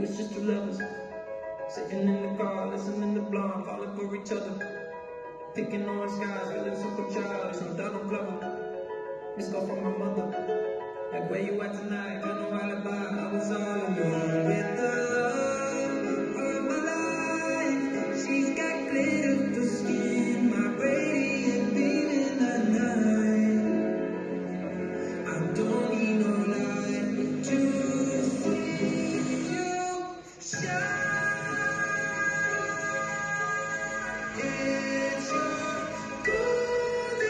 was just two lovers sitting in the car, listening to Blonde, falling for each other, picking on skies, feeling super childish. I'm Donald Glover. This call from my mother. Like, where you at tonight? Got no alibi. I was all alone with the love of my life. She's got glitter for skin, my radiant beam in the night. I don't need no light to see you shine. It's your golden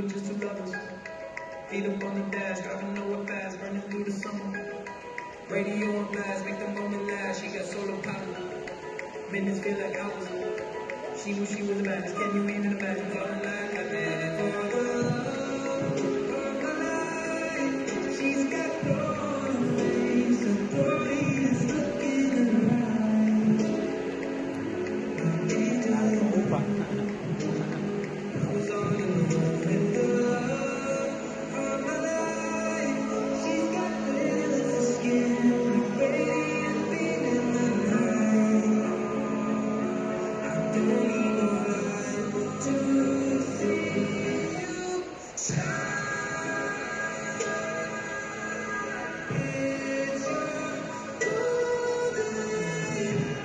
just two lovers, feet up on the dash, driving nowhere fast, burning through the summer. Radio on blast, make the moment last. She got solar power, minutes feel like hours. She knew she was a madness. Can you even imagine falling like I did for the love of my life? She's got no face, and glory is looking alive. I was all alone with the love of my life. She's got glitter for skin, radiant beam in the night. I don't need no light to see you shine. It's your golden.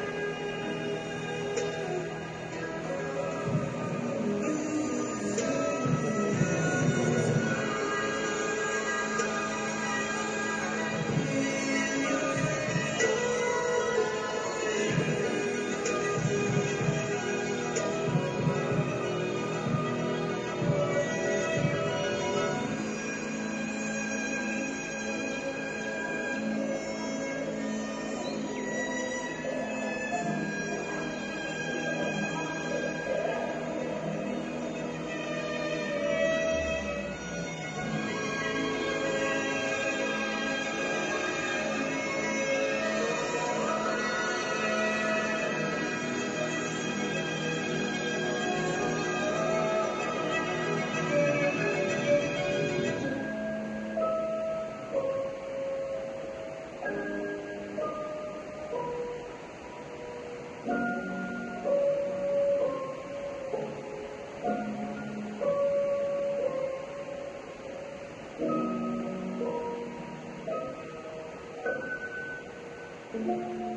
Thank you.